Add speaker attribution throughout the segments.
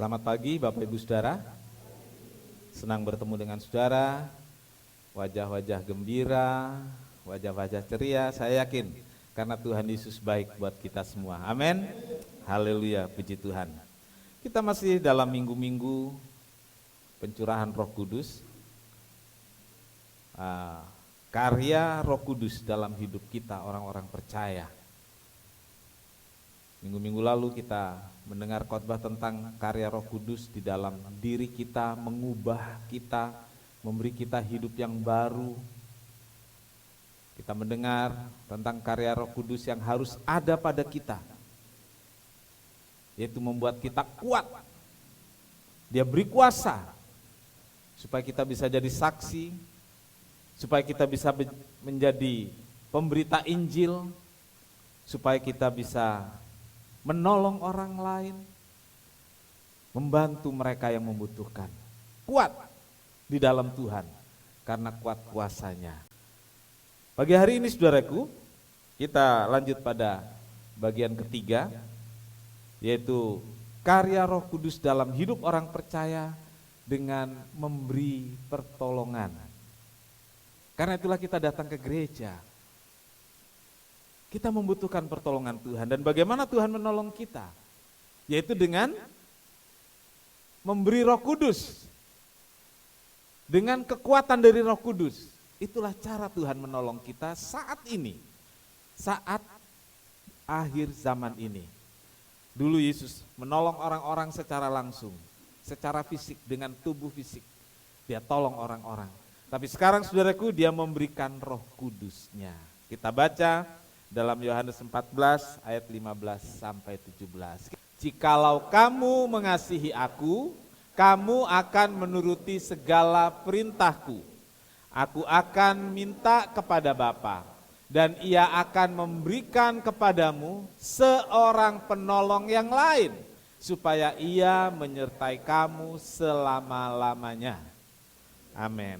Speaker 1: Selamat pagi Bapak Ibu Saudara. Senang bertemu dengan saudara. Wajah-wajah gembira, wajah-wajah ceria, saya yakin karena Tuhan Yesus baik buat kita semua. Amin. Haleluya, puji Tuhan. Kita masih dalam minggu-minggu pencurahan Roh Kudus. Karya Roh Kudus dalam hidup kita orang-orang percaya. Minggu-minggu lalu kita mendengar khotbah tentang karya Roh Kudus di dalam diri kita, mengubah kita, memberi kita hidup yang baru. Kita mendengar tentang karya Roh Kudus yang harus ada pada kita, yaitu membuat kita kuat. Dia beri kuasa supaya kita bisa jadi saksi, supaya kita bisa menjadi pemberita Injil, supaya kita bisa menolong orang lain, membantu mereka yang membutuhkan. Kuat di dalam Tuhan karena kuat kuasanya. Pagi hari ini saudaraku, kita lanjut pada bagian ketiga, yaitu karya Roh Kudus dalam hidup orang percaya dengan memberi pertolongan. Karena itulah kita datang ke gereja. Kita membutuhkan pertolongan Tuhan, dan bagaimana Tuhan menolong kita? Yaitu dengan memberi Roh Kudus. Dengan kekuatan dari Roh Kudus. Itulah cara Tuhan menolong kita saat ini. Saat akhir zaman ini. Dulu Yesus menolong orang-orang secara langsung, secara fisik, dengan tubuh fisik. Dia tolong orang-orang. Tapi sekarang saudaraku, dia memberikan Roh Kudusnya. Kita baca dalam Yohanes 14 ayat 15 sampai 17. Jikalau kamu mengasihi aku, kamu akan menuruti segala perintahku. Aku akan minta kepada Bapa, dan ia akan memberikan kepadamu seorang penolong yang lain, supaya ia menyertai kamu selama-lamanya. Amin.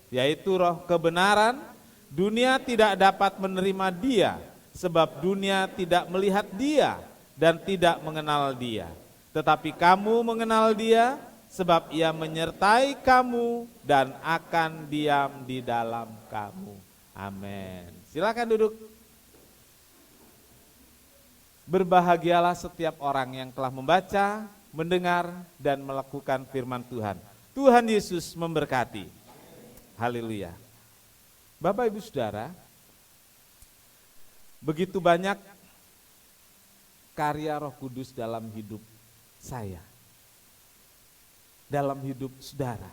Speaker 1: Yaitu Roh kebenaran. Dunia tidak dapat menerima dia, sebab dunia tidak melihat dia dan tidak mengenal dia. Tetapi kamu mengenal dia, sebab ia menyertai kamu dan akan diam di dalam kamu. Amin. Silakan duduk. Berbahagialah setiap orang yang telah membaca, mendengar, dan melakukan firman Tuhan. Tuhan Yesus memberkati. Haleluya. Bapak Ibu Saudara, begitu banyak karya Roh Kudus dalam hidup saya, dalam hidup saudara.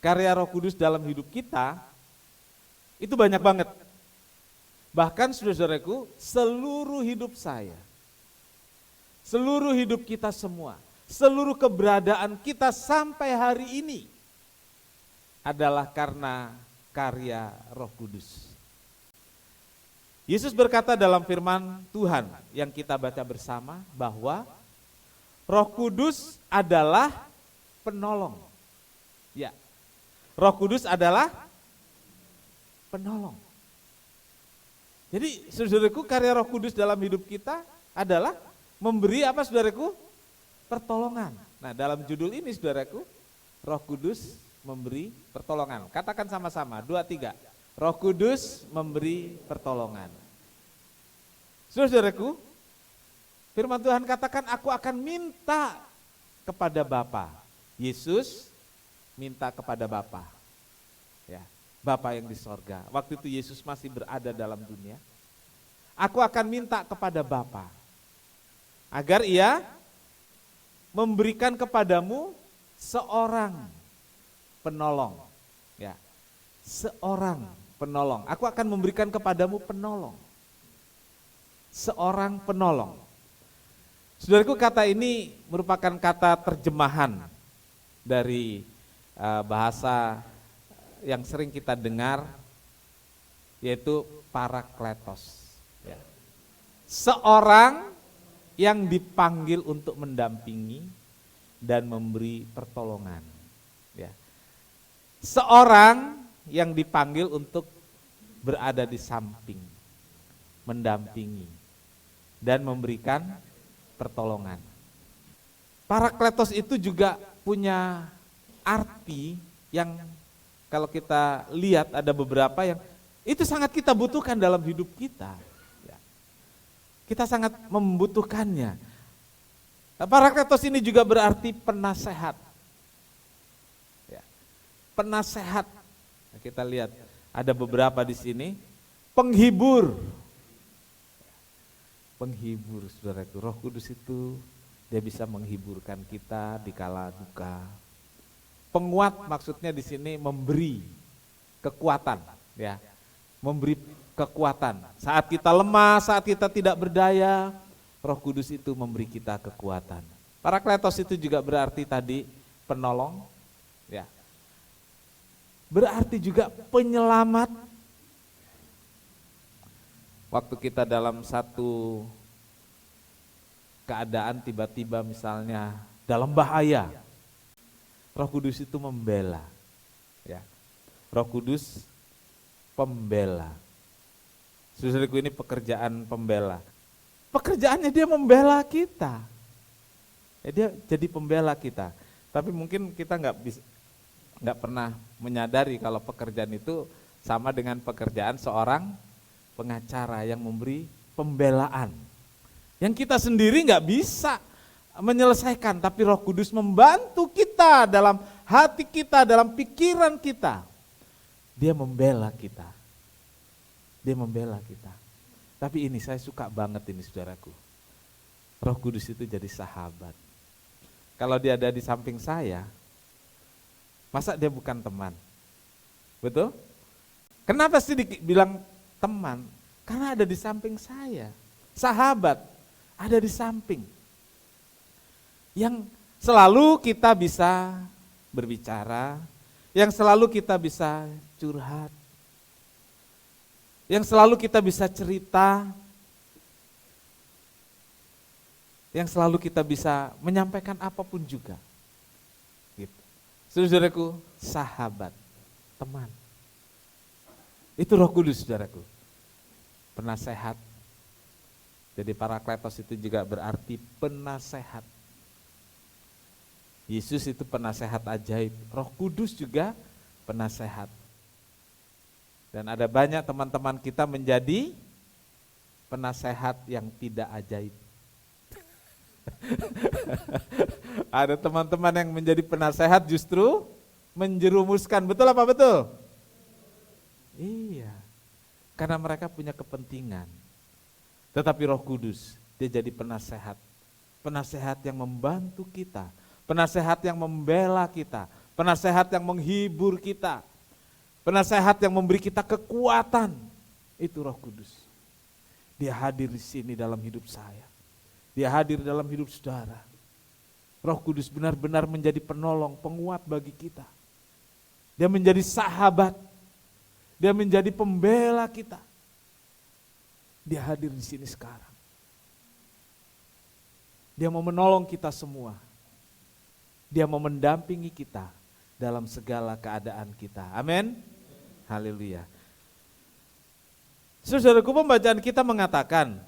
Speaker 1: Karya Roh Kudus dalam hidup kita itu banyak banget. Bahkan saudara-saudaraku, seluruh hidup saya, seluruh hidup kita semua, seluruh keberadaan kita sampai hari ini adalah karena karya Roh Kudus. Yesus berkata dalam firman Tuhan yang kita baca bersama bahwa Roh Kudus adalah penolong. Ya, Roh Kudus adalah penolong. Jadi saudaraku, karya Roh Kudus dalam hidup kita adalah memberi apa saudaraku? Pertolongan. Nah, dalam judul ini saudaraku, Roh Kudus memberi pertolongan. Katakan sama-sama, 2, 3. Roh Kudus memberi pertolongan. Saudaraku, firman Tuhan katakan, aku akan minta kepada Bapa. Yesus minta kepada Bapa. Ya, Bapa yang di sorga. Waktu itu Yesus masih berada dalam dunia. Aku akan minta kepada Bapa agar ia memberikan kepadamu seorang penolong, ya, seorang penolong. Aku akan memberikan kepadamu penolong, seorang penolong. Saudaraku, kata ini merupakan kata terjemahan dari bahasa yang sering kita dengar, yaitu parakletos. Ya. Seorang yang dipanggil untuk mendampingi dan memberi pertolongan. Ya. Seorang yang dipanggil untuk berada di samping, mendampingi, dan memberikan pertolongan. Parakletos itu juga punya arti yang kalau kita lihat ada beberapa yang itu sangat kita butuhkan dalam hidup kita. Ya. Kita sangat membutuhkannya. Parakletos ini juga berarti penasehat. Ya. Penasehat. Nah, kita lihat ada beberapa di sini. Penghibur. Penghibur, saudaraku. Roh Kudus itu dia bisa menghiburkan kita di kala duka. Penguat maksudnya di sini memberi kekuatan, ya. Memberi kekuatan. Saat kita lemah, saat kita tidak berdaya, Roh Kudus itu memberi kita kekuatan. Parakletos itu juga berarti tadi penolong, ya. Berarti juga penyelamat. Waktu kita dalam satu keadaan tiba-tiba misalnya dalam bahaya, Roh Kudus itu membela, ya. Roh Kudus pembela. Saudaraku, ini pekerjaan pembela. Pekerjaannya dia membela kita. Ya, dia jadi pembela kita. Tapi mungkin kita nggak pernah menyadari kalau pekerjaan itu sama dengan pekerjaan seorang pengacara yang memberi pembelaan. Yang kita sendiri nggak bisa menyelesaikan, tapi Roh Kudus membantu kita dalam hati kita, dalam pikiran kita. Dia membela kita. Dia membela kita. Tapi ini saya suka banget ini saudaraku. Roh Kudus itu jadi sahabat. Kalau dia ada di samping saya, masa dia bukan teman? Betul? Kenapa sih dibilang teman? Karena ada di samping saya. Sahabat ada di samping. Yang selalu kita bisa berbicara, yang selalu kita bisa curhat, yang selalu kita bisa cerita, yang selalu kita bisa menyampaikan apapun juga. Gitu. Saudaraku, sahabat, teman. Itu Roh Kudus, saudaraku. Penasehat. Jadi Parakletos itu juga berarti penasehat. Yesus itu penasehat ajaib. Roh Kudus juga penasehat. Dan ada banyak teman-teman kita menjadi penasehat yang tidak ajaib. Ada teman-teman yang menjadi penasehat justru menjerumuskan. Betul apa betul? Iya. Karena mereka punya kepentingan. Tetapi Roh Kudus, dia jadi penasehat. Penasehat yang membantu kita. Penasehat yang membela kita. Penasehat yang menghibur kita. Penasehat yang memberi kita kekuatan. Itu Roh Kudus. Dia hadir di sini dalam hidup saya. Dia hadir dalam hidup saudara. Roh Kudus benar-benar menjadi penolong, penguat bagi kita. Dia menjadi sahabat. Dia menjadi pembela kita. Dia hadir di sini sekarang. Dia mau menolong kita semua. Dia mau mendampingi kita dalam segala keadaan kita. Amin. Haleluya. Saudaraku, pembacaan kita mengatakan,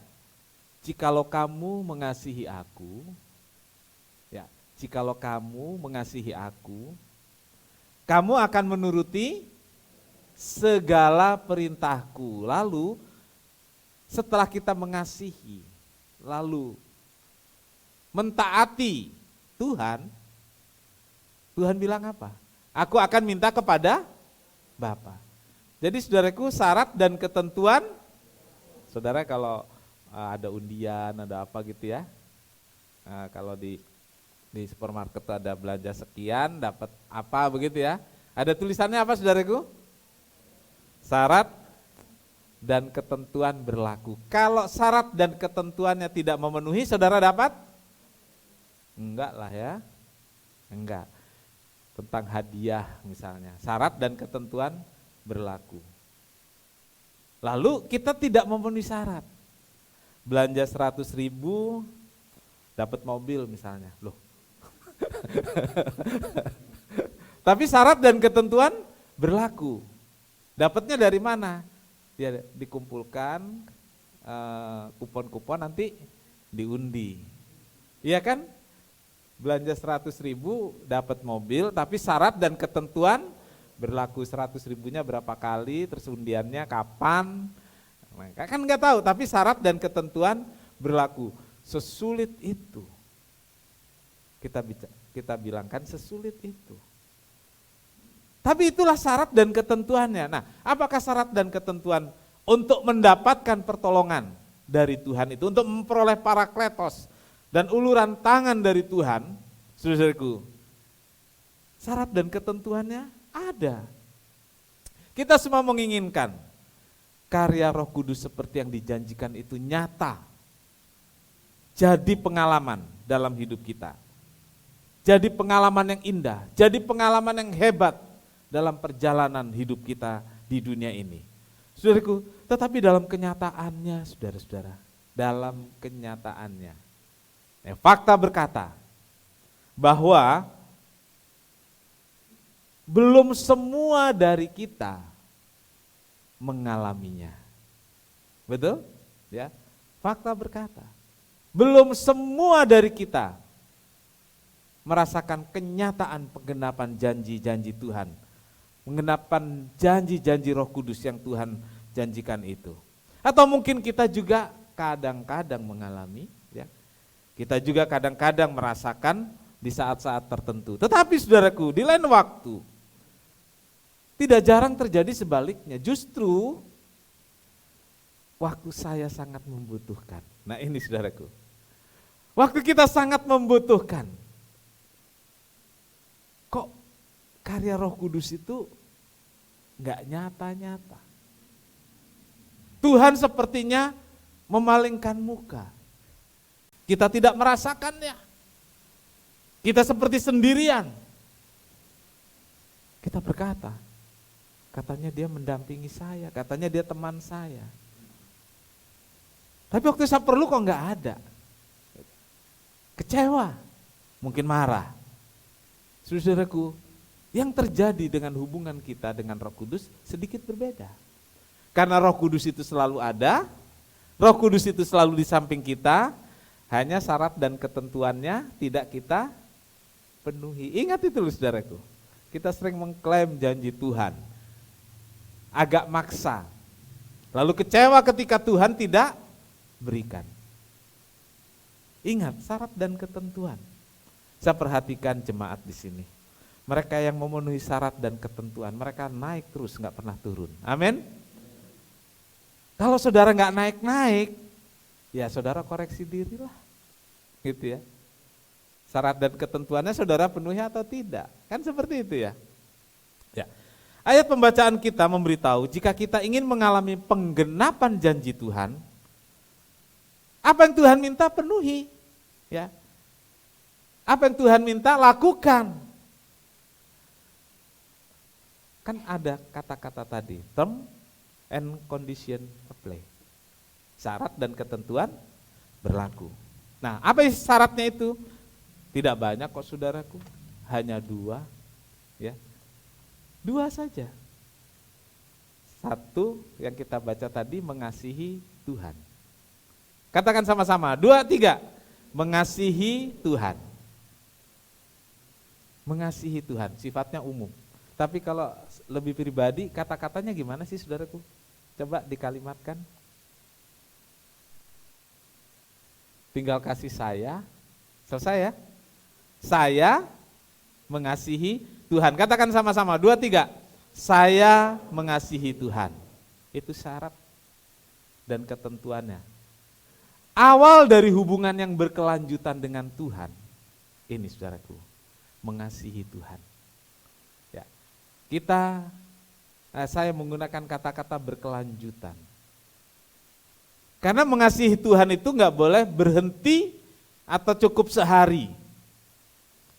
Speaker 1: jikalau kamu mengasihi aku, ya, jikalau kamu mengasihi aku, kamu akan menuruti segala perintahku. Lalu setelah kita mengasihi, lalu mentaati Tuhan, Tuhan bilang apa? Aku akan minta kepada Bapa. Jadi saudaraku, syarat dan ketentuan, saudara kalau ada undian, ada apa gitu ya, kalau di supermarket ada belanja sekian, dapat apa begitu ya, ada tulisannya apa saudaraku? Syarat dan ketentuan berlaku. Kalau syarat dan ketentuannya tidak memenuhi, saudara dapat? Enggak lah ya, enggak. Tentang hadiah misalnya, syarat dan ketentuan berlaku. Lalu kita tidak memenuhi syarat. Belanja 100.000 dapat mobil misalnya, loh. Tapi syarat dan ketentuan berlaku. Dapatnya dari mana? Dia dikumpulkan kupon-kupon nanti diundi. Iya kan? belanja 100.000 dapat mobil, tapi syarat dan ketentuan berlaku 100.000-nya berapa kali, terus undiannya kapan, kan nggak tahu, tapi syarat dan ketentuan berlaku. Sesulit itu, kita bilangkan sesulit itu. Tapi itulah syarat dan ketentuannya. Nah, apakah syarat dan ketentuan untuk mendapatkan pertolongan dari Tuhan itu, untuk memperoleh parakletos dan uluran tangan dari Tuhan, saudaraku, syarat dan ketentuannya ada. Kita semua menginginkan karya Roh Kudus seperti yang dijanjikan itu nyata, jadi pengalaman dalam hidup kita, jadi pengalaman yang indah, jadi pengalaman yang hebat dalam perjalanan hidup kita di dunia ini. Saudaraku, tetapi dalam kenyataannya, saudara-saudara, dalam kenyataannya, fakta berkata bahwa belum semua dari kita mengalaminya. Betul? Ya. Fakta berkata, belum semua dari kita merasakan kenyataan penggenapan janji-janji Tuhan, penggenapan janji-janji Roh Kudus yang Tuhan janjikan itu. Atau mungkin kita juga kadang-kadang mengalami, ya. Kita juga kadang-kadang merasakan di saat-saat tertentu. Tetapi saudaraku, di lain waktu tidak jarang terjadi sebaliknya. Justru waktu saya sangat membutuhkan. Nah ini saudaraku, waktu kita sangat membutuhkan, kok karya Roh Kudus itu enggak nyata-nyata. Tuhan sepertinya memalingkan muka. Kita tidak merasakannya. Kita seperti sendirian. Kita berkata, katanya dia mendampingi saya, katanya dia teman saya. Tapi waktu saya perlu kok enggak ada. Kecewa, mungkin marah. Saudaraku, yang terjadi dengan hubungan kita dengan Roh Kudus sedikit berbeda. Karena Roh Kudus itu selalu ada, Roh Kudus itu selalu di samping kita, hanya syarat dan ketentuannya tidak kita penuhi. Ingat itu loh saudaraku, kita sering mengklaim janji Tuhan, agak maksa, lalu kecewa ketika Tuhan tidak berikan. Ingat syarat dan ketentuan. Saya perhatikan jemaat di sini. Mereka yang memenuhi syarat dan ketentuan, mereka naik terus, nggak pernah turun. Amin. Kalau saudara nggak naik-naik, ya saudara koreksi dirilah, gitu ya. Syarat dan ketentuannya saudara penuhi atau tidak, kan seperti itu ya. Ya. Ayat pembacaan kita memberitahu jika kita ingin mengalami penggenapan janji Tuhan, apa yang Tuhan minta penuhi, ya. Apa yang Tuhan minta lakukan. Kan ada kata-kata tadi, term and condition apply. Syarat dan ketentuan berlaku. Nah, apa syaratnya itu? Tidak banyak kok saudaraku, hanya 2, ya. 2 saja. 1 yang kita baca tadi, mengasihi Tuhan. Katakan sama-sama, 2, 3, mengasihi Tuhan. Mengasihi Tuhan, sifatnya umum. Tapi kalau lebih pribadi, kata-katanya gimana sih saudaraku? Coba dikalimatkan. Tinggal kasih saya, selesai ya. Saya mengasihi Tuhan. Katakan sama-sama, 2, 3. Saya mengasihi Tuhan. Itu syarat dan ketentuannya. Awal dari hubungan yang berkelanjutan dengan Tuhan, ini saudaraku, mengasihi Tuhan. Ya, saya menggunakan kata-kata berkelanjutan. Karena mengasihi Tuhan itu nggak boleh berhenti atau cukup sehari,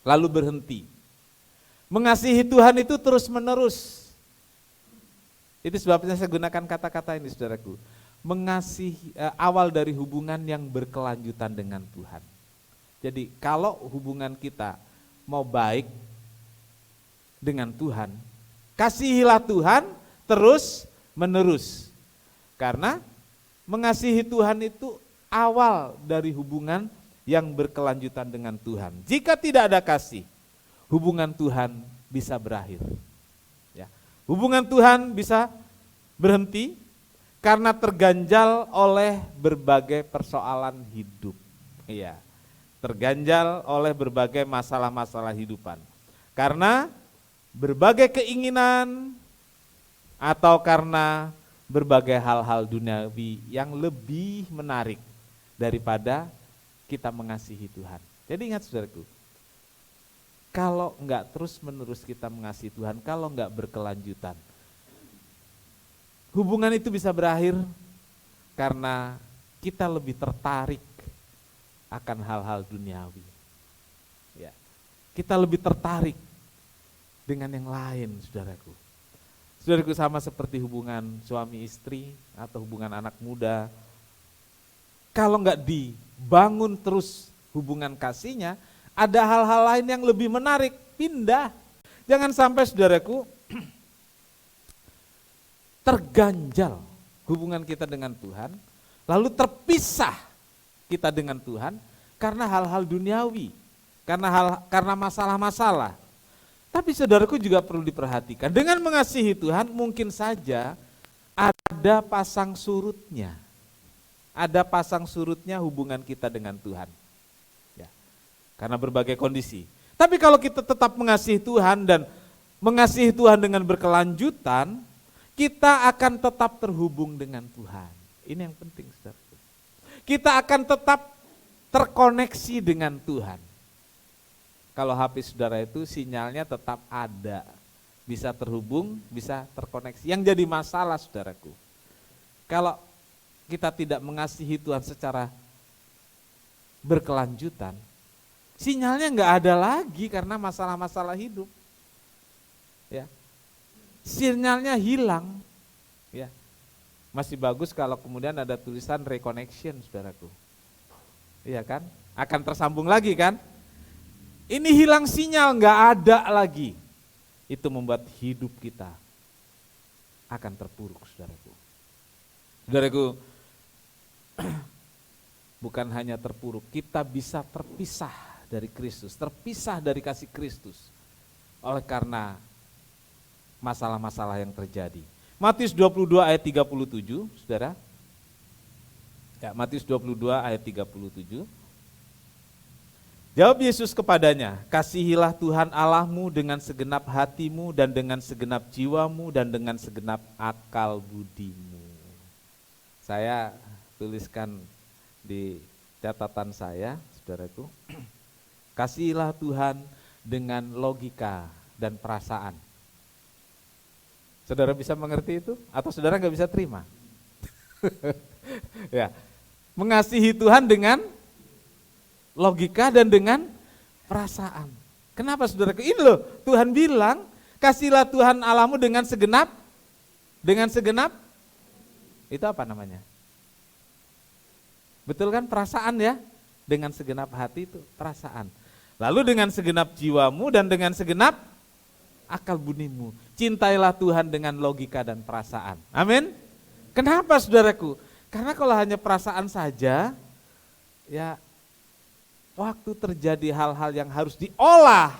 Speaker 1: lalu berhenti. Mengasihi Tuhan itu terus menerus. Itu sebabnya saya gunakan kata-kata ini saudaraku. Mengasihi, awal dari hubungan yang berkelanjutan dengan Tuhan. Jadi kalau hubungan kita mau baik dengan Tuhan, kasihilah Tuhan terus menerus. Karena mengasihi Tuhan itu awal dari hubungan yang berkelanjutan dengan Tuhan. Jika tidak ada kasih, hubungan Tuhan bisa berakhir. Ya. Hubungan Tuhan bisa berhenti karena terganjal oleh berbagai persoalan hidup. Iya. Terganjal oleh berbagai masalah-masalah hidupan. Karena berbagai keinginan atau karena berbagai hal-hal duniawi yang lebih menarik daripada kita mengasihi Tuhan. Jadi ingat saudaraku, kalau enggak terus-menerus kita mengasihi Tuhan, kalau enggak berkelanjutan, hubungan itu bisa berakhir karena kita lebih tertarik akan hal-hal duniawi. Ya. Kita lebih tertarik dengan yang lain, saudaraku. Saudaraku, sama seperti hubungan suami istri atau hubungan anak muda. Kalau enggak dibangun terus hubungan kasihnya, ada hal-hal lain yang lebih menarik, pindah. Jangan sampai saudaraku terganjal hubungan kita dengan Tuhan, lalu terpisah kita dengan Tuhan karena hal-hal duniawi, karena masalah-masalah. Tapi saudaraku juga perlu diperhatikan, dengan mengasihi Tuhan mungkin saja ada pasang surutnya. Ada pasang surutnya hubungan kita dengan Tuhan. Ya, karena berbagai kondisi. Tapi kalau kita tetap mengasihi Tuhan dan mengasihi Tuhan dengan berkelanjutan, kita akan tetap terhubung dengan Tuhan. Ini yang penting, saudaraku. Kita akan tetap terkoneksi dengan Tuhan. Kalau HP saudara itu sinyalnya tetap ada, bisa terhubung, bisa terkoneksi. Yang jadi masalah saudaraku, kalau kita tidak mengasihi Tuhan secara berkelanjutan, sinyalnya nggak ada lagi karena masalah-masalah hidup. Ya, sinyalnya hilang. Ya, masih bagus kalau kemudian ada tulisan reconnection, saudaraku. Iya kan? Akan tersambung lagi kan? Ini hilang sinyal, nggak ada lagi. Itu membuat hidup kita akan terpuruk, saudaraku. Saudaraku, bukan hanya terpuruk, kita bisa terpisah dari Kristus, terpisah dari kasih Kristus oleh karena masalah-masalah yang terjadi. Matius 22 ayat 37, saudara. Ya, Matius 22 ayat 37. Jawab Yesus kepadanya, kasihilah Tuhan Allahmu dengan segenap hatimu dan dengan segenap jiwamu dan dengan segenap akal budimu. Saya tuliskan di catatan saya, saudaraku, kasihilah Tuhan dengan logika dan perasaan. Saudara bisa mengerti itu? Atau saudara nggak bisa terima? Ya, mengasihi Tuhan dengan logika dan dengan perasaan. Kenapa saudaraku? Ini loh, Tuhan bilang, kasihlah Tuhan Allahmu dengan segenap, itu apa namanya? Betul kan, perasaan ya? Dengan segenap hati itu perasaan. Lalu dengan segenap jiwamu dan dengan segenap akal budimu. Cintailah Tuhan dengan logika dan perasaan. Amin. Kenapa saudaraku? Karena kalau hanya perasaan saja, ya waktu terjadi hal-hal yang harus diolah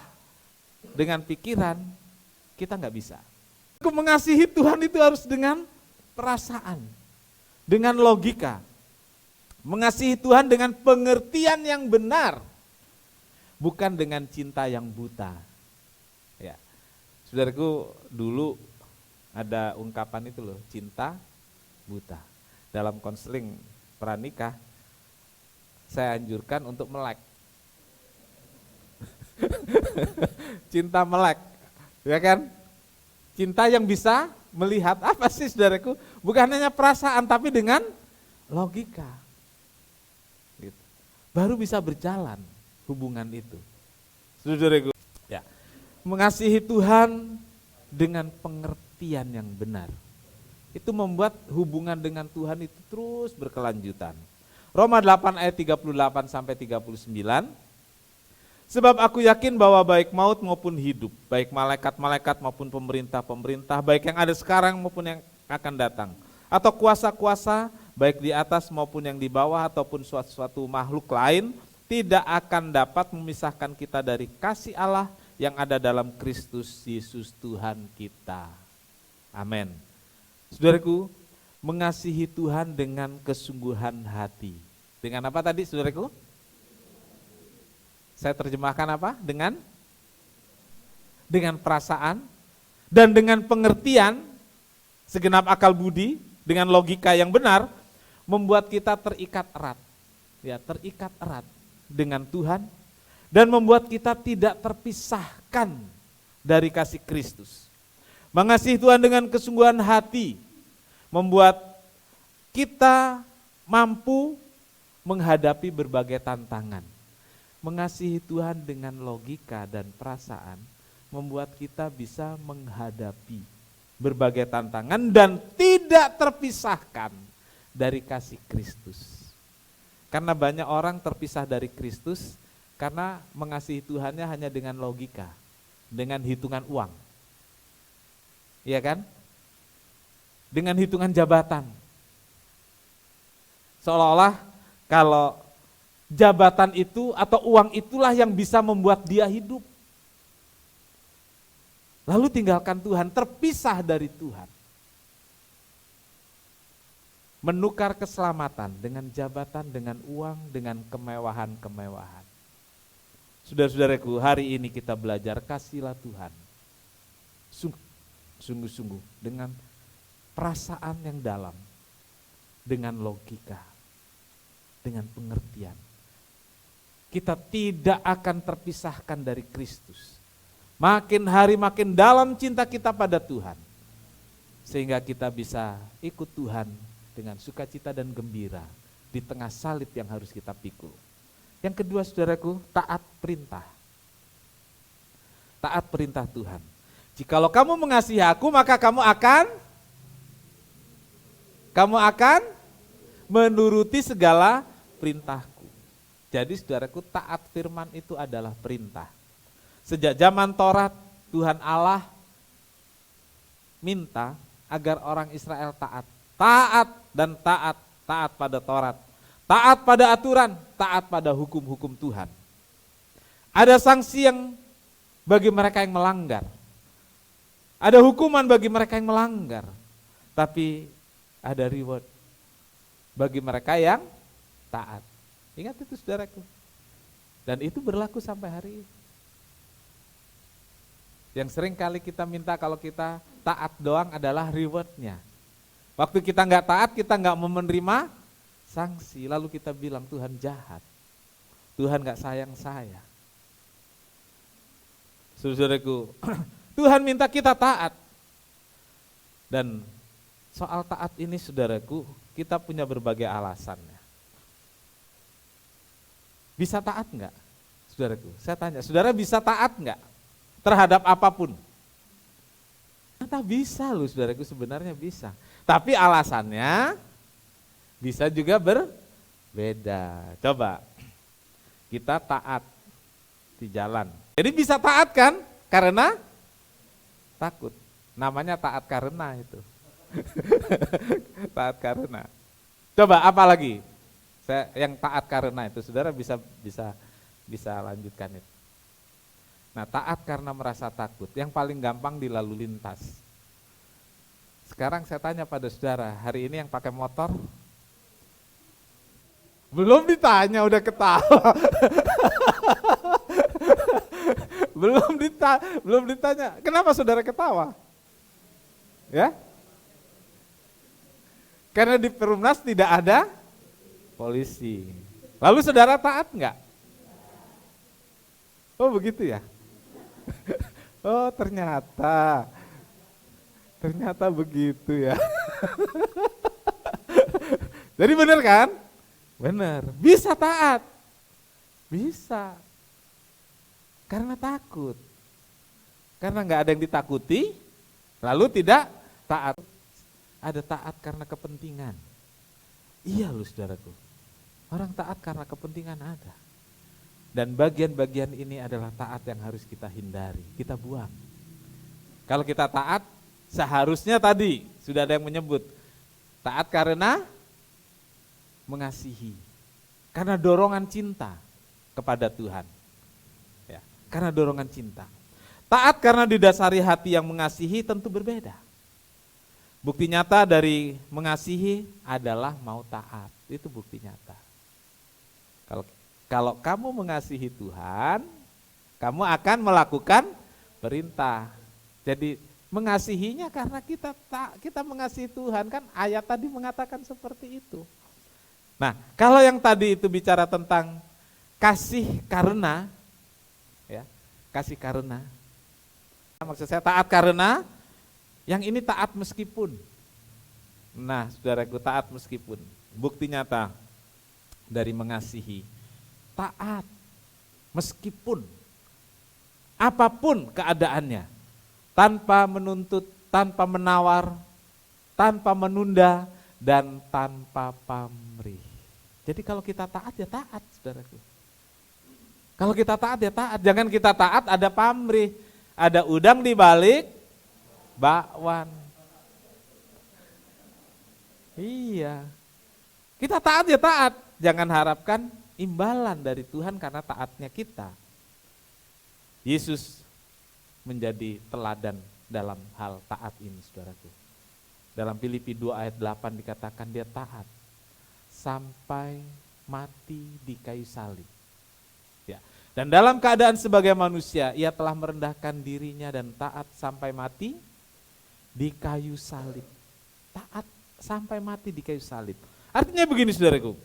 Speaker 1: dengan pikiran, kita nggak bisa. Mengasihi Tuhan itu harus dengan perasaan, dengan logika. Mengasihi Tuhan dengan pengertian yang benar, bukan dengan cinta yang buta. Ya, saudaraku, dulu ada ungkapan itu loh, cinta buta. Dalam konseling pranikah, saya anjurkan untuk melek. Cinta melek, ya kan? Cinta yang bisa melihat apa sih saudaraku? Bukan hanya perasaan tapi dengan logika. Gitu. Baru bisa berjalan hubungan itu. Saudaraku, ya. Mengasihi Tuhan dengan pengertian yang benar. Itu membuat hubungan dengan Tuhan itu terus berkelanjutan. Roma 8 ayat 38 sampai 39. Sebab aku yakin bahwa baik maut maupun hidup, baik malaikat-malaikat maupun pemerintah-pemerintah, baik yang ada sekarang maupun yang akan datang, atau kuasa-kuasa, baik di atas maupun yang di bawah, ataupun suatu makhluk lain, tidak akan dapat memisahkan kita dari kasih Allah yang ada dalam Kristus Yesus Tuhan kita. Amin. Saudaraku, mengasihi Tuhan dengan kesungguhan hati. Dengan apa tadi saudaraku? Saya terjemahkan apa? Dengan perasaan dan dengan pengertian segenap akal budi, dengan logika yang benar, membuat kita terikat erat. Ya, terikat erat dengan Tuhan dan membuat kita tidak terpisahkan dari kasih Kristus. Mengasihi Tuhan dengan kesungguhan hati membuat kita mampu menghadapi berbagai tantangan. Mengasihi Tuhan dengan logika dan perasaan membuat kita bisa menghadapi berbagai tantangan dan tidak terpisahkan dari kasih Kristus. Karena banyak orang terpisah dari Kristus karena mengasihi Tuhannya hanya dengan logika, dengan hitungan uang. Iya kan? Dengan hitungan jabatan. Seolah-olah kalau jabatan itu atau uang itulah yang bisa membuat dia hidup. Lalu tinggalkan Tuhan, terpisah dari Tuhan. Menukar keselamatan dengan jabatan, dengan uang, dengan kemewahan-kemewahan. Saudara-saudaraku, hari ini kita belajar kasihlah Tuhan. Sungguh-sungguh dengan perasaan yang dalam, dengan logika, dengan pengertian. Kita tidak akan terpisahkan dari Kristus. Makin hari makin dalam cinta kita pada Tuhan. Sehingga kita bisa ikut Tuhan dengan sukacita dan gembira di tengah salib yang harus kita pikul. Yang kedua saudaraku, taat perintah. Taat perintah Tuhan. Jikalau kamu mengasihi aku, maka kamu akan menuruti segala perintahku. Jadi saudaraku, taat firman itu adalah perintah. Sejak zaman Taurat, Tuhan Allah minta agar orang Israel taat. Taat dan taat, taat pada Taurat. Taat pada aturan, taat pada hukum-hukum Tuhan. Ada sanksi yang bagi mereka yang melanggar. Ada hukuman bagi mereka yang melanggar. Tapi ada reward bagi mereka yang taat. Ingat itu saudaraku. Dan itu berlaku sampai hari ini. Yang sering kali kita minta kalau kita taat doang adalah rewardnya. Waktu kita nggak taat, kita nggak menerima sanksi. Lalu kita bilang Tuhan jahat. Tuhan nggak sayang saya. Saudaraku, Tuhan minta kita taat. Dan soal taat ini saudaraku, kita punya berbagai alasannya. Bisa taat enggak? Saudaraku, saya tanya, saudara bisa taat enggak? Terhadap apapun? Ternyata bisa loh saudaraku, sebenarnya bisa. Tapi alasannya bisa juga berbeda. Coba, kita taat di jalan. Jadi bisa taat kan? Karena takut. Namanya taat karena itu. Taat karena. Coba apa lagi? Yang taat karena itu, saudara bisa lanjutkan itu. Nah, taat karena merasa takut, yang paling gampang di lalu lintas. Sekarang saya tanya pada saudara, hari ini yang pakai motor? Belum ditanya udah ketawa. Belum ditanya. Kenapa saudara ketawa? Ya? Karena di Perumnas tidak ada polisi. Lalu saudara taat enggak? Oh begitu ya? Oh ternyata begitu ya. Jadi benar kan? Benar. Bisa taat. Bisa. Karena takut. Karena enggak ada yang ditakuti, lalu tidak taat. Ada taat karena kepentingan. Iya loh saudaraku. Orang taat karena kepentingan ada. Dan bagian-bagian ini adalah taat yang harus kita hindari, kita buang. Kalau kita taat, seharusnya tadi sudah ada yang menyebut, taat karena mengasihi. Karena dorongan cinta. kepada Tuhan. Ya, karena dorongan cinta. Taat karena didasari hati yang mengasihi tentu berbeda. Bukti nyata dari mengasihi adalah mau taat. Itu bukti nyata. Kalau kamu mengasihi Tuhan, kamu akan melakukan perintah. Jadi mengasihinya karena kita mengasihi Tuhan, kan ayat tadi mengatakan seperti itu. Nah, kalau yang tadi itu bicara tentang kasih karena, ya, kasih karena, maksud saya taat karena, yang ini taat meskipun. Nah, saudaraku, taat meskipun. Bukti nyata dari mengasihi, taat meskipun apapun keadaannya, tanpa menuntut, tanpa menawar, tanpa menunda, dan tanpa pamrih. Jadi kalau kita taat ya taat, saudaraku. Kalau kita taat ya taat, jangan kita taat ada pamrih, ada udang di balik bakwan. Iya. Kita taat ya taat, jangan harapkan imbalan dari Tuhan karena taatnya kita. Yesus menjadi teladan dalam hal taat ini, saudaraku. Dalam Filipi 2 ayat 8 dikatakan dia taat sampai mati di kayu salib. Ya. Dan dalam keadaan sebagai manusia, ia telah merendahkan dirinya dan taat sampai mati di kayu salib. Taat sampai mati di kayu salib. Artinya begini, saudaraku.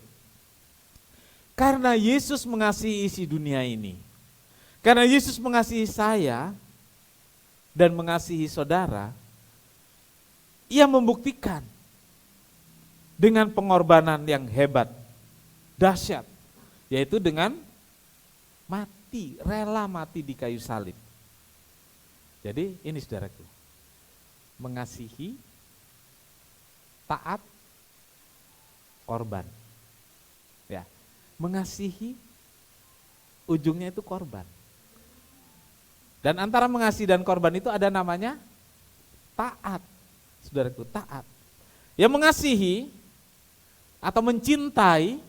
Speaker 1: Karena Yesus mengasihi isi dunia ini, karena Yesus mengasihi saya dan mengasihi saudara, ia membuktikan dengan pengorbanan yang hebat, dahsyat, yaitu dengan mati, rela mati di kayu salib. Jadi ini saudaraku, mengasihi, taat, korban. Ya, mengasihi ujungnya itu korban. Dan antara mengasihi dan korban itu ada namanya taat. Saudaraku, taat. Yang mengasihi atau mencintai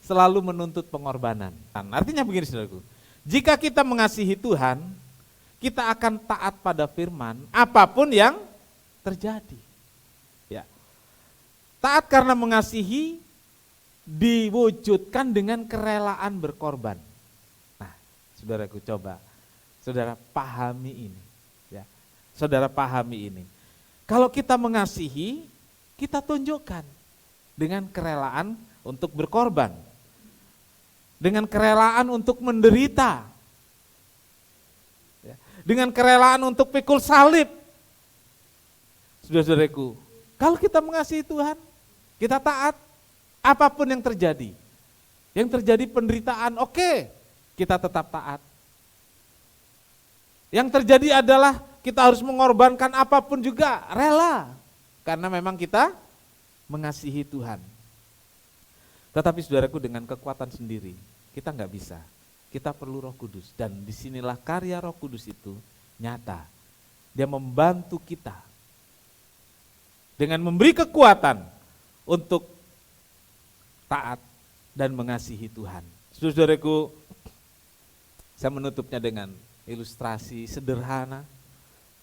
Speaker 1: selalu menuntut pengorbanan. Artinya begini, saudaraku. Jika kita mengasihi Tuhan, kita akan taat pada firman apapun yang terjadi. Ya. Taat karena mengasihi diwujudkan dengan kerelaan berkorban. Nah, saudaraku, coba saudara pahami ini, ya. Saudara pahami ini. Kalau kita mengasihi, kita tunjukkan dengan kerelaan untuk berkorban, dengan kerelaan untuk menderita, ya. Dengan kerelaan untuk pikul salib. Saudara-saudaraku, kalau kita mengasihi Tuhan, kita taat, apapun yang terjadi. Yang terjadi penderitaan, oke, kita tetap taat. Yang terjadi adalah kita harus mengorbankan apapun juga, rela. Karena memang kita mengasihi Tuhan. Tetapi saudaraku, dengan kekuatan sendiri, kita nggak bisa. Kita perlu Roh Kudus. Dan disinilah karya Roh Kudus itu nyata. Dia membantu kita dengan memberi kekuatan untuk taat dan mengasihi Tuhan. Saudaraku, saya menutupnya dengan ilustrasi sederhana,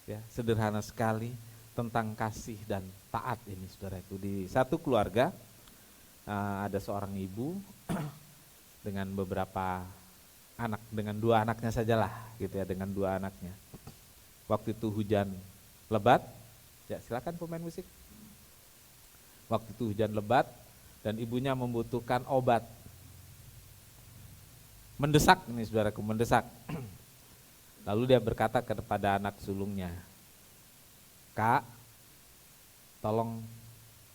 Speaker 1: ya, sederhana sekali tentang kasih dan taat ini, saudaraku. Di satu keluarga ada seorang ibu dengan beberapa anak, dengan 2 anaknya sajalah, gitu ya, dengan 2 anaknya. Waktu itu hujan lebat, ya silakan pemain musik. Waktu itu hujan lebat dan ibunya membutuhkan obat. Mendesak ini, saudaraku, mendesak. Lalu dia berkata kepada anak sulungnya, "Kak, tolong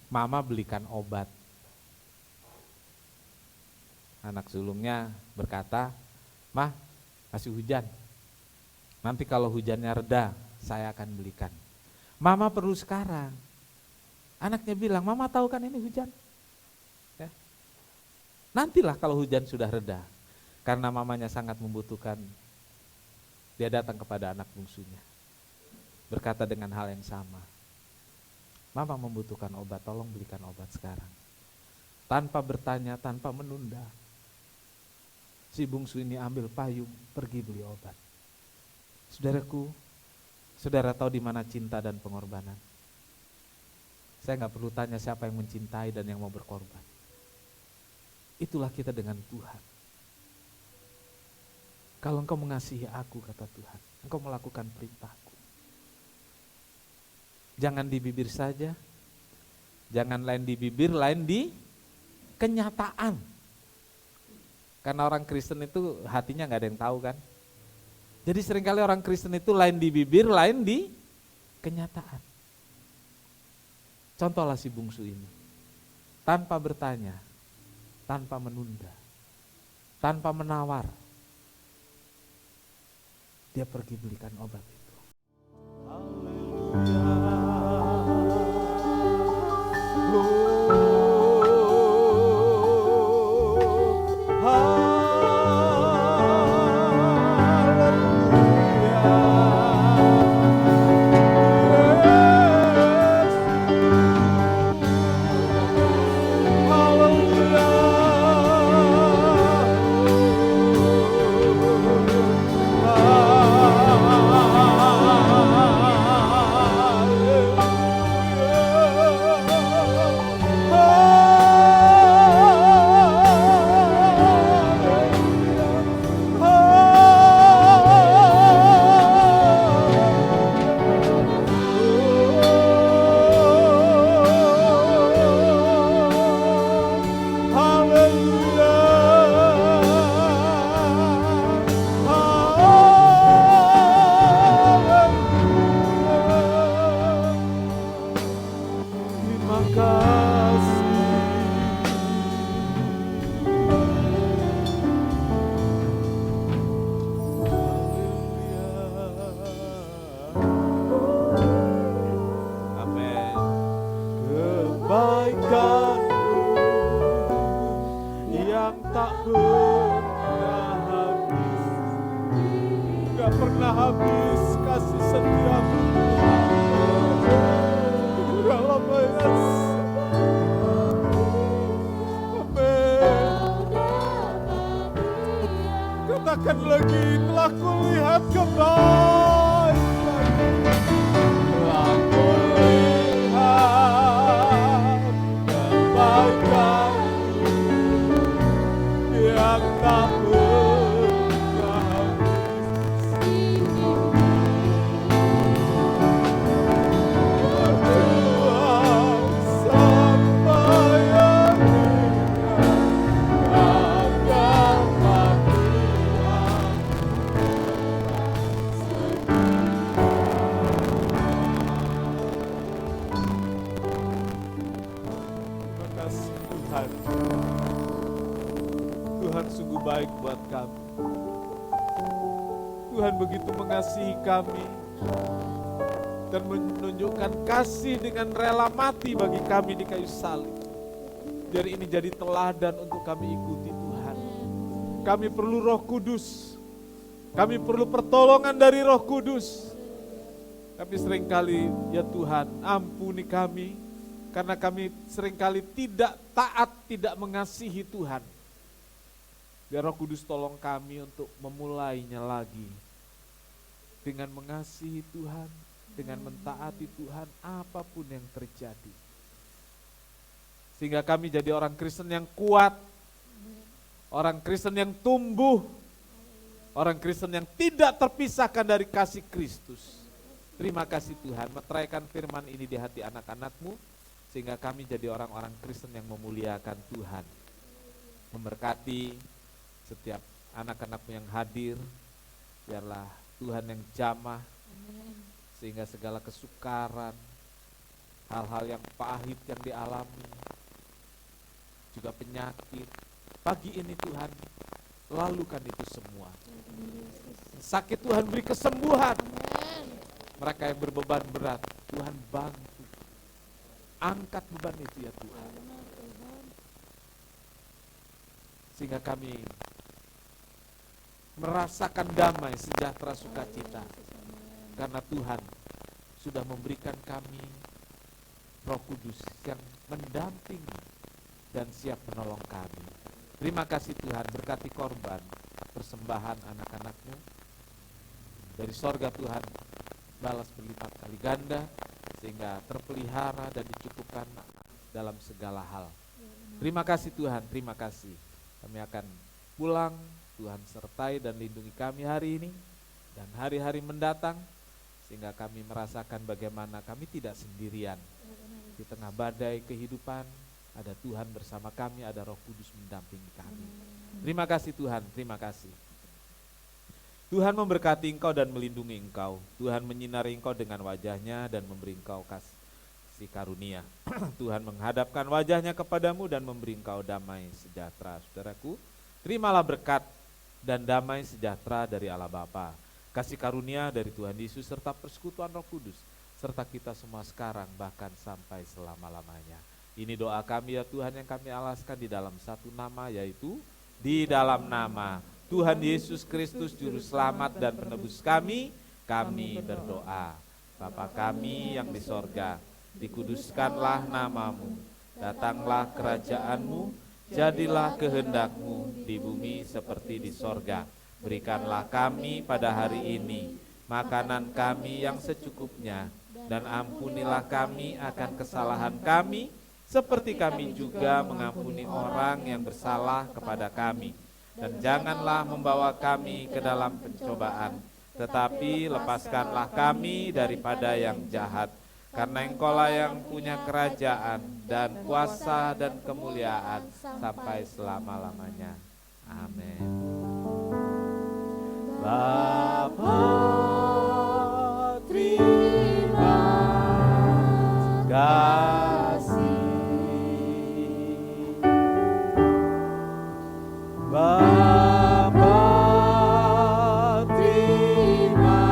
Speaker 1: mama belikan obat." Anak sulungnya berkata, "Mah, masih hujan. Nanti kalau hujannya reda, saya akan belikan." "Mama perlu sekarang." Anaknya bilang, "Mama tahu kan ini hujan. Ya. Nantilah kalau hujan sudah reda." Karena mamanya sangat membutuhkan, dia datang kepada anak bungsunya, berkata dengan hal yang sama, "Mama membutuhkan obat, tolong belikan obat sekarang." Tanpa bertanya, tanpa menunda. Si bungsu ini ambil payung, pergi beli obat. Saudaraku, saudara tahu di mana cinta dan pengorbanan? Saya nggak perlu tanya siapa yang mencintai dan yang mau berkorban. Itulah kita dengan Tuhan. Kalau engkau mengasihi aku, kata Tuhan, engkau melakukan perintahku. Jangan di bibir saja, jangan lain di bibir, lain di kenyataan. Karena orang Kristen itu hatinya gak ada yang tahu kan. Jadi seringkali orang Kristen itu lain di bibir, lain di kenyataan. Contohlah si bungsu ini. Tanpa bertanya, tanpa menunda, tanpa menawar, dia pergi belikan obat itu.
Speaker 2: Katakan lagi, telah kulihat kebaikan, telah kulihat kebaikan yang tak pernah habis. Tuhan sampai akhirnya akan Tuhan sungguh baik buat kami. Tuhan begitu mengasihi kami dan menunjukkan kasih dengan rela mati bagi kami di kayu salib. Jadi ini jadi teladan untuk kami ikuti Tuhan. Kami perlu Roh Kudus. Kami perlu pertolongan dari Roh Kudus. Tapi seringkali ya Tuhan, ampuni kami karena kami seringkali tidak taat, tidak mengasihi Tuhan. Biar Roh Kudus tolong kami untuk memulainya lagi. Dengan mengasihi Tuhan, dengan mentaati Tuhan apapun yang terjadi. Sehingga kami jadi orang Kristen yang kuat, orang Kristen yang tumbuh, orang Kristen yang tidak terpisahkan dari kasih Kristus. Terima kasih Tuhan, meteraikan firman ini di hati anak-anak-Mu, sehingga kami jadi orang-orang Kristen yang memuliakan Tuhan. Memberkati setiap anak-anak-Mu yang hadir, biarlah Tuhan yang jamah, sehingga segala kesukaran, hal-hal yang pahit yang dialami, juga penyakit, pagi ini Tuhan, lalukan itu semua. Sakit Tuhan beri kesembuhan. Mereka yang berbeban berat, Tuhan bantu. Angkat beban itu ya Tuhan. Sehingga kami merasakan damai, sejahtera, sukacita. Karena Tuhan sudah memberikan kami Roh Kudus yang mendampingi dan siap menolong kami. Terima kasih Tuhan, berkati korban. persembahan anak-anak-Mu. Dari sorga Tuhan balas berlipat kali ganda, sehingga terpelihara dan dicukupkan dalam segala hal. Terima kasih Tuhan, terima kasih. Kami akan pulang, Tuhan sertai dan lindungi kami hari ini dan hari-hari mendatang, sehingga kami merasakan bagaimana kami tidak sendirian. Di tengah badai kehidupan, ada Tuhan bersama kami, ada Roh Kudus mendampingi kami. Terima kasih Tuhan, terima kasih. Tuhan memberkati engkau dan melindungi engkau. Tuhan menyinari engkau dengan wajahnya dan memberi engkau kasih karunia. Tuhan menghadapkan wajahnya kepadamu dan memberi engkau damai sejahtera. Saudaraku, terimalah berkat dan damai sejahtera dari Allah Bapa, kasih karunia dari Tuhan Yesus serta persekutuan Roh Kudus serta kita semua sekarang bahkan sampai selama-lamanya. Ini doa kami ya Tuhan yang kami alaskan di dalam satu nama, yaitu di dalam nama Tuhan Yesus Kristus Juru Selamat dan Penebus kami berdoa. Bapa kami yang di sorga, dikuduskanlah namamu, datanglah kerajaanmu, jadilah kehendak-Mu di bumi seperti di sorga. Berikanlah kami pada hari ini makanan kami yang secukupnya, dan ampunilah kami akan kesalahan kami, seperti kami juga mengampuni orang yang bersalah kepada kami. Dan janganlah membawa kami ke dalam pencobaan, tetapi lepaskanlah kami daripada yang jahat. Karena Engkaulah yang punya kerajaan dan kuasa dan kemuliaan sampai selama-lamanya. Amin. Bapa, terima kasih. Bapa, terima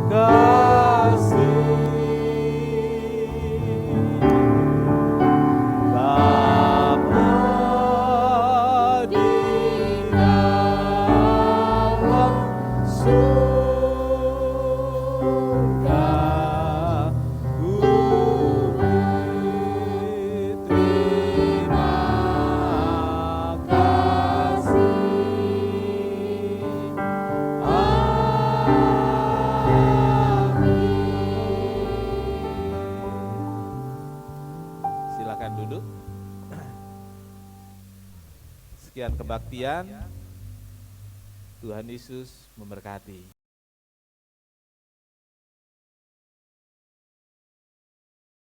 Speaker 2: kasih. Bapa di dalam surga, beri terima kasih. Amin. Silakan duduk. Sekian kebaktian. Tuhan Yesus memberkati.